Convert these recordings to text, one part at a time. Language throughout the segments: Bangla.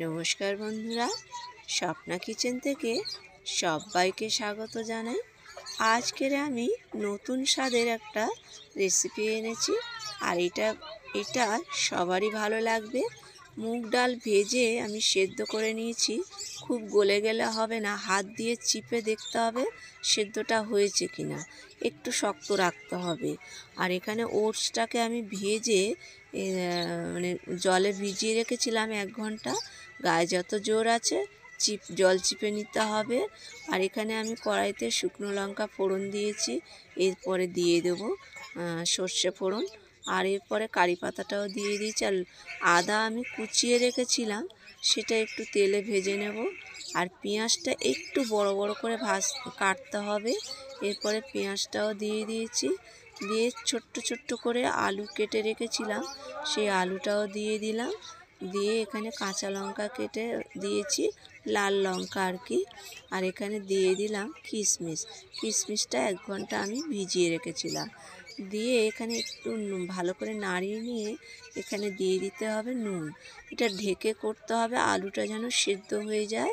নমস্কার বন্ধুরা, স্বপ্না কিচেন থেকে সবাইকে স্বাগত জানাই। আজকের আমি নতুন স্বাদের একটা রেসিপি এনেছি, আর এটা সবারই ভালো লাগবে। মুগ ডাল ভেজে আমি সেদ্ধ করে নিয়েছি। খুব গলে গেলে হবে না, হাত দিয়ে চিপে দেখতে হবে সেদ্ধটা হয়েছে কিনা, একটু শক্ত রাখতে হবে। আর এখানে ওটসটাকে আমি ভেজে মানে জলে ভিজিয়ে রেখেছিলাম 1 ঘন্টা। গায়ে যত জোর আছে জল চিপে নিতে হবে। আর এখানে আমি কড়াইতে শুকনো লঙ্কা ফোড়ন দিয়েছি, এরপরে দিয়ে দেবো সর্ষে ফোড়ন, আর এরপরে কারি পাতাটাও দিয়ে দিয়েছি। আর আদা আমি কুচিয়ে রেখেছিলাম, সেটা একটু তেলে ভেজে নেব। আর পেঁয়াজটা একটু বড় বড় করে কাটতে হবে। এরপরে পেঁয়াজটাও দিয়ে দিয়েছি, দিয়ে ছোট্ট ছোট্ট করে আলু কেটে রেখেছিলাম, সেই আলুটাও দিয়ে দিলাম। দিয়ে এখানে কাঁচা লঙ্কা কেটে দিয়েছি, লাল লঙ্কা আর কি। আর এখানে দিয়ে দিলাম কিশমিশটা 1 ঘন্টা আমি ভিজিয়ে রেখেছিলাম। দিয়ে এখানে একটু ভালো করে নাড়িয়ে নিয়ে এখানে দিয়ে দিতে হবে নুন। এটা ঢেকে করতে হবে, আলুটা যেন সেদ্ধ হয়ে যায়।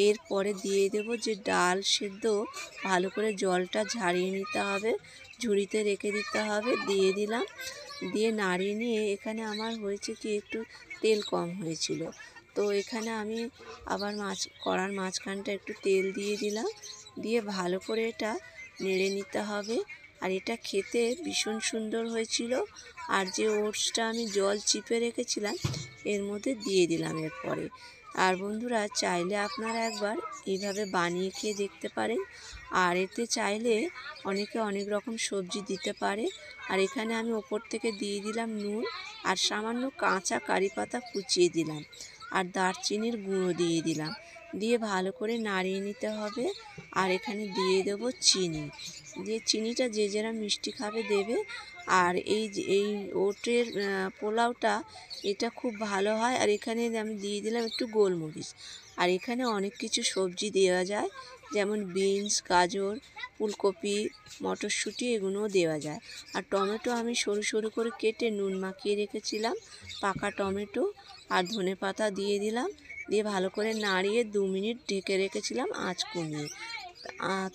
এরপরে দিয়ে দেব যে ডাল সেদ্ধ, ভালো করে জলটা ঝারিয়ে নিতে হবে, ঝুড়িতে রেখে দিতে হবে। দিয়ে দিলাম, দিয়ে নাড়িয়ে নিয়ে এখানে আমার হয়েছে কি একটু তেল কম হয়েছিল, তো এখানে আমি আবার কড়ার মাঝখানটা একটু তেল দিয়ে দিলাম। দিয়ে ভালো করে এটা নেড়ে নিতে হবে। আর এটা খেতে ভীষণ সুন্দর হয়েছিল। আর যে ওটসটা আমি জল চিপে রেখেছিলাম এর মধ্যে দিয়ে দিলাম এরপরে। আর বন্ধুরা, চাইলে আপনারা একবার এইভাবে বানিয়ে খেয়ে দেখতে পারেন। আর এতে চাইলে অনেকে অনেক রকম সবজি দিতে পারে। আর এখানে আমি ওপর থেকে দিয়ে দিলাম নুন, আর সামান্য কাঁচা কারি পাতা কুচিয়ে দিলাম, আর দারচিনির গুঁড়ো দিয়ে দিলাম। দিয়ে ভালো করে নাড়িয়ে নিতে হবে। আর এখানে দিয়ে দেবো চিনি, দিয়ে চিনিটা যে যারা মিষ্টি খাবে দেবে। আর এই ওটের পোলাওটা এটা খুব ভালো হয়। আর এখানে আমি দিয়ে দিলাম একটু গোলমরিচ। আর এখানে অনেক কিছু সবজি দেওয়া যায়, যেমন বিনস, গাজর, ফুলকপি, মটরশুঁটি, এগুলোও দেওয়া যায়। আর টমেটো আমি সরু সরু করে কেটে নুন মাখিয়ে রেখেছিলাম, পাকা টমেটো আর ধনেপাতা দিয়ে দিলাম। দিয়ে ভালো করে নাড়িয়ে 2 মিনিট ঢেকে রেখেছিলাম আঁচ কমিয়ে।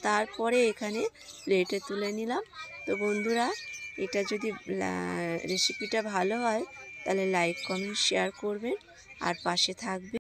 তারপরে এখানে প্লেটে তুলে নিলাম। তো বন্ধুরা, এটা যদি রেসিপিটা ভালো হয় তাহলে লাইক, কমেন্ট, শেয়ার করবেন আর পাশে থাকবে।